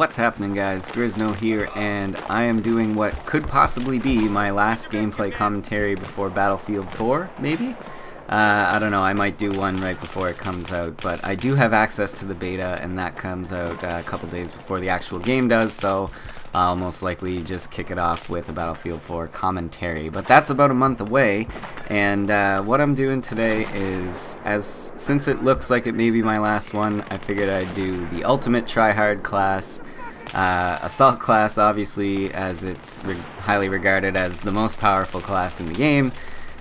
What's happening, guys? Griz here, and I am doing what could possibly be my last gameplay commentary before Battlefield 4, maybe? I don't know, I might do one right before it comes out, but I do have access to the beta, and that comes out a couple days before the actual game does, so I'll most likely just kick it off with a Battlefield 4 commentary. But that's about a month away, and what I'm doing today is, since it looks like it may be my last one, I figured I'd do the Ultimate Tryhard class. Assault class, obviously, as it's highly regarded as the most powerful class in the game.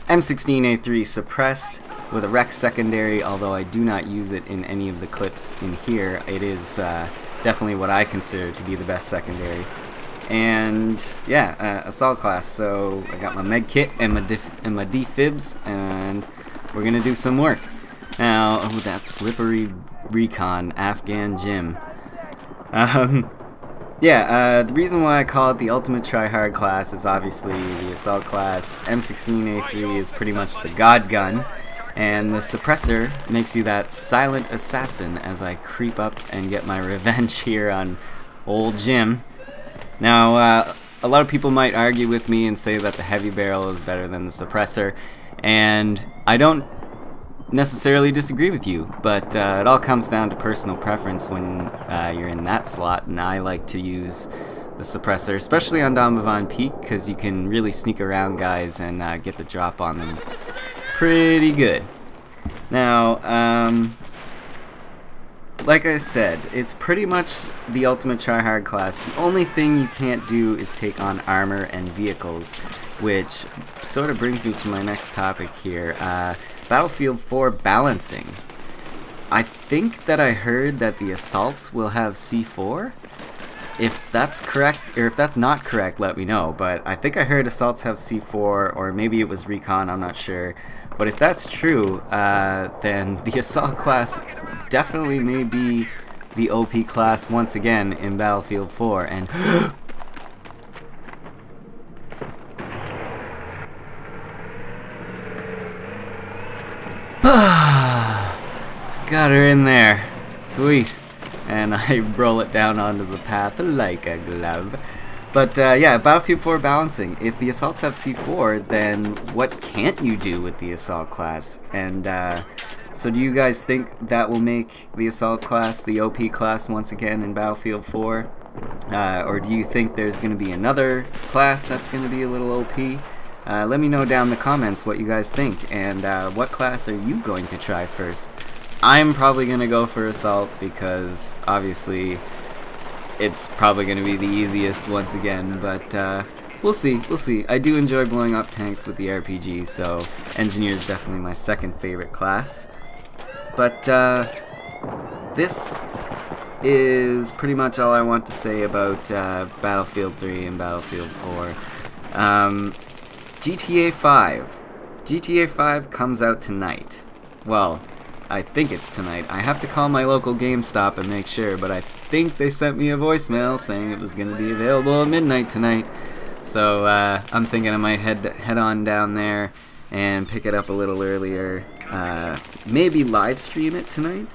M16A3 suppressed with a Rex secondary, although I do not use it in any of the clips in here. It is definitely what I consider to be the best secondary. And yeah, assault class. So I got my med kit and my defibs, and we're gonna do some work. Now, oh, that slippery recon Afghan gym. The reason why I call it the Ultimate Tryhard class is obviously the assault class. M16A3 is pretty much the god gun, and the suppressor makes you that silent assassin as I creep up and get my revenge here on old Jim. Now, a lot of people might argue with me and say that the heavy barrel is better than the suppressor, and I don't necessarily disagree with you, but it all comes down to personal preference when you're in that slot, and I like to use the suppressor, especially on Domavon Peak, because you can really sneak around guys and get the drop on them pretty good. Now, like I said, it's pretty much the Ultimate Tryhard class. The only thing you can't do is take on armor and vehicles, which sort of brings me to my next topic here. Battlefield 4 balancing. I think that I heard that the assaults will have C4. If that's correct, or if that's not correct, let me know. But I think I heard assaults have C4, or maybe it was recon, I'm not sure. But if that's true, then the assault class definitely may be the OP class once again in Battlefield 4. And got her in there. Sweet. And I roll it down onto the path like a glove. But yeah, Battlefield 4 balancing. If the assaults have C4, then what can't you do with the assault class? And so do you guys think that will make the assault class the OP class once again in Battlefield 4? Or do you think there's going to be another class that's going to be a little OP? Let me know down in the comments what you guys think, and what class are you going to try first? I'm probably going to go for assault because obviously it's probably going to be the easiest once again, but we'll see. I do enjoy blowing up tanks with the RPG, so engineer is definitely my second favorite class. But this is pretty much all I want to say about Battlefield 3 and Battlefield 4. GTA 5. GTA 5 comes out tonight. Well, I think it's tonight. I have to call my local GameStop and make sure, but I think they sent me a voicemail saying it was going to be available at midnight tonight. So I'm thinking I might head on down there and pick it up a little earlier. Maybe live stream it tonight.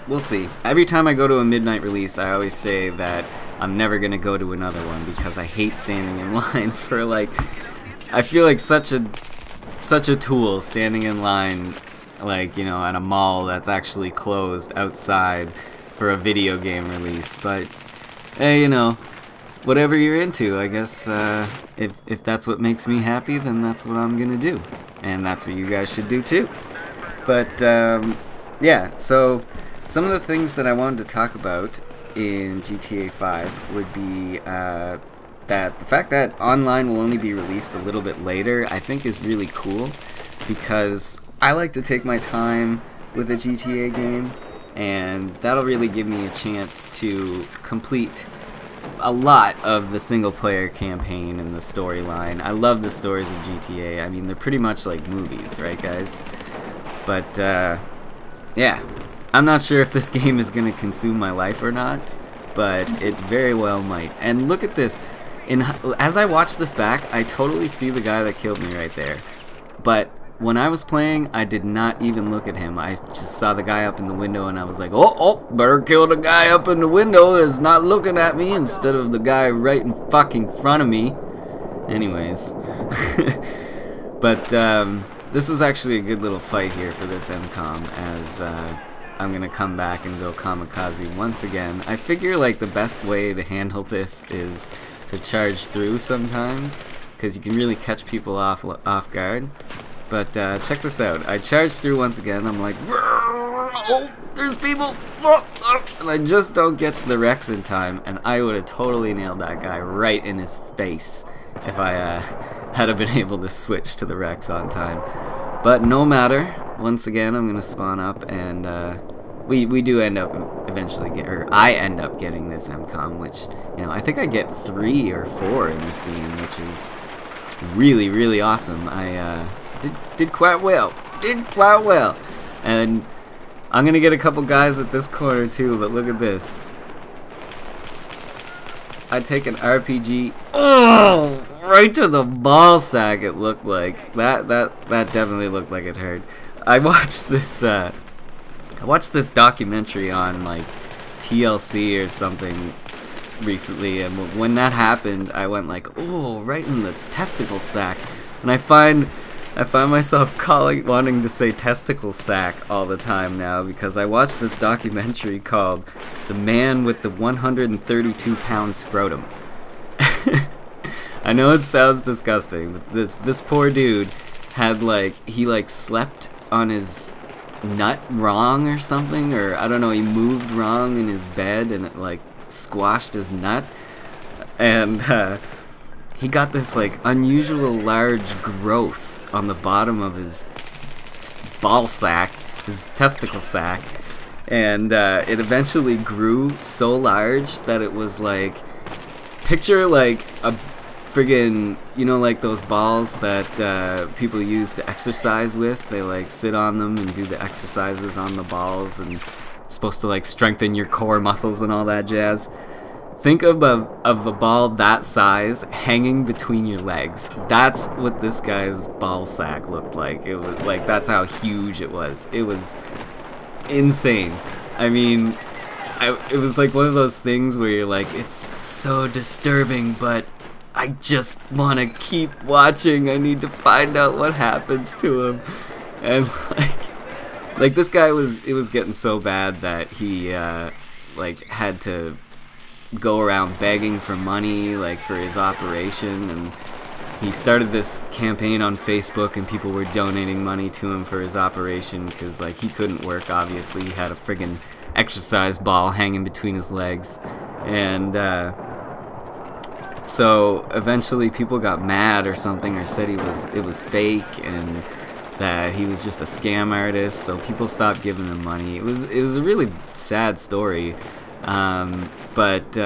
We'll see. Every time I go to a midnight release, I always say that I'm never going to go to another one because I hate standing in line for, like, I feel like such a tool standing in line, like, you know, at a mall that's actually closed outside for a video game release. But hey, you know, whatever you're into, I guess if that's what makes me happy, then that's what I'm gonna do, and that's what you guys should do too. But yeah, so some of the things that I wanted to talk about in GTA 5 would be that the fact that online will only be released a little bit later, I think is really cool, because I like to take my time with a GTA game, and that'll really give me a chance to complete a lot of the single player campaign and the storyline. I love the stories of GTA. I mean, they're pretty much like movies, right guys? But yeah, I'm not sure if this game is going to consume my life or not, but it very well might. And look at this. As I watch this back, I totally see the guy that killed me right there. But when I was playing, I did not even look at him. I just saw the guy up in the window, and I was like, oh, better kill the guy up in the window that's not looking at me instead of the guy right in fucking front of me. Anyways. But this was actually a good little fight here for this MCOM, as I'm going to come back and go kamikaze once again. I figure like the best way to handle this is to charge through sometimes, because you can really catch people off guard. But check this out. I charged through once again. I'm like, oh, there's people, and I just don't get to the Rex in time, and I would have totally nailed that guy right in his face if I had been able to switch to the Rex on time. But no matter. Once again, I'm gonna spawn up, and we do end up eventually I end up getting this MCOM, which, you know, I think I get 3 or 4 in this game, which is really, really awesome. I did quite well. And I'm gonna get a couple guys at this corner too, but look at this. I take an RPG, oh, right to the ball sack. It looked like that definitely looked like it hurt. I watched this documentary on like TLC or something recently, and when that happened, I went like, oh, right in the testicle sack. And I find myself wanting to say testicle sack all the time now, because I watched this documentary called The Man with the 132-Pound Scrotum. I know it sounds disgusting, but this poor dude had he slept on his nut wrong or something, or I don't know, he moved wrong in his bed and it like squashed his nut, and he got this like unusual large growth on the bottom of his ball sack, his testicle sack, and it eventually grew so large that it was like, picture like a friggin', you know, like those balls that people use to exercise with. They like sit on them and do the exercises on the balls, and it's supposed to like strengthen your core muscles and all that jazz. Think of a ball that size hanging between your legs. That's what this guy's ball sack looked like. It was like, that's how huge it was. It was insane. I mean, it was like one of those things where you're like, it's so disturbing, but I just want to keep watching. I need to find out what happens to him. And like this guy it was getting so bad that he like had to go around begging for money, like for his operation, and he started this campaign on Facebook, and people were donating money to him for his operation, because like he couldn't work, obviously. He had a friggin' exercise ball hanging between his legs, and so eventually people got mad or something, or said it was fake and that he was just a scam artist, so people stopped giving him money. It was a really sad story. But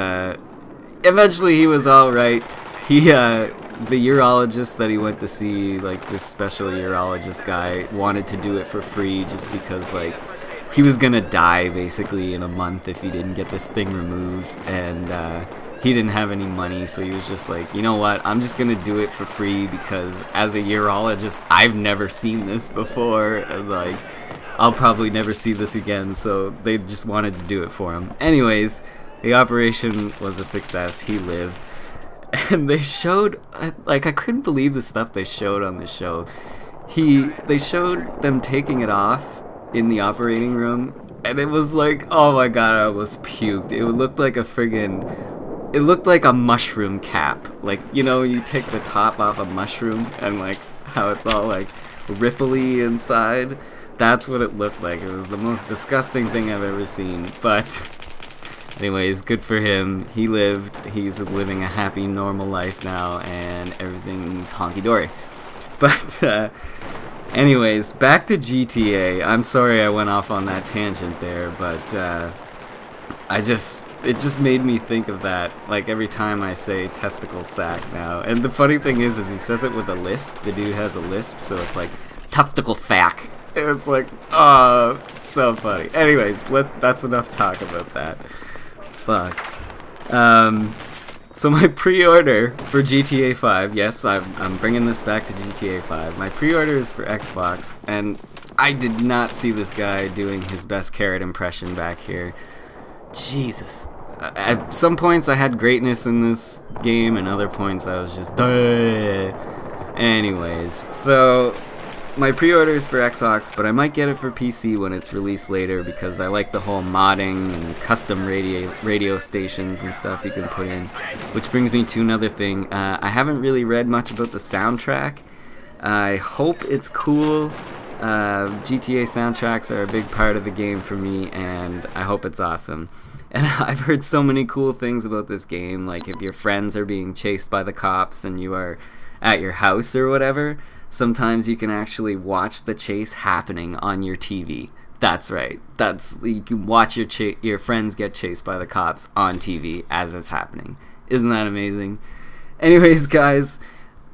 eventually he was all right. He the urologist that he went to see, like this special urologist guy, wanted to do it for free just because like he was gonna die basically in a month if he didn't get this thing removed, and he didn't have any money, so he was just like, you know what, I'm just gonna do it for free because as a urologist I've never seen this before, and like I'll probably never see this again, so they just wanted to do it for him. Anyways, the operation was a success. He lived. And they showed, like, I couldn't believe the stuff they showed on the show. They showed them taking it off in the operating room, and it was like, oh my god, I almost puked. It looked like it looked like a mushroom cap. Like, you know, you take the top off a mushroom and like how it's all like ripply inside. That's what it looked like. It was the most disgusting thing I've ever seen. But anyways, good for him. He lived. He's living a happy, normal life now, and everything's honky-dory. But anyways, back to GTA. I'm sorry I went off on that tangent there, but it just made me think of that, like, every time I say testicle sack now. And the funny thing is he says it with a lisp. The dude has a lisp, so it's like, testicle sack. It's like, oh, so funny. Anyways, that's enough talk about that. Fuck. So my pre-order for GTA 5, yes, I'm bringing this back to GTA 5. My pre-order is for Xbox, and I did not see this guy doing his best carrot impression back here. Jesus. At some points I had greatness in this game, and other points I was just duh. Anyways, so my pre-order is for Xbox, but I might get it for PC when it's released later because I like the whole modding and custom radio stations and stuff you can put in. Which brings me to another thing. I haven't really read much about the soundtrack. I hope it's cool. GTA soundtracks are a big part of the game for me, and I hope it's awesome. And I've heard so many cool things about this game, like if your friends are being chased by the cops and you are at your house or whatever, sometimes you can actually watch the chase happening on your TV. That's right. You can watch your friends get chased by the cops on TV as it's happening. Isn't that amazing? Anyways, guys,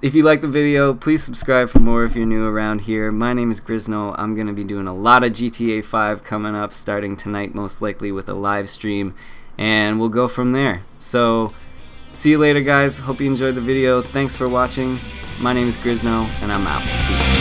if you like the video, please subscribe for more if you're new around here. My name is Griz. I'm going to be doing a lot of GTA 5 coming up, starting tonight most likely with a live stream, and we'll go from there. So, see you later, guys. Hope you enjoyed the video. Thanks for watching. My name is Griz, and I'm out. Peace.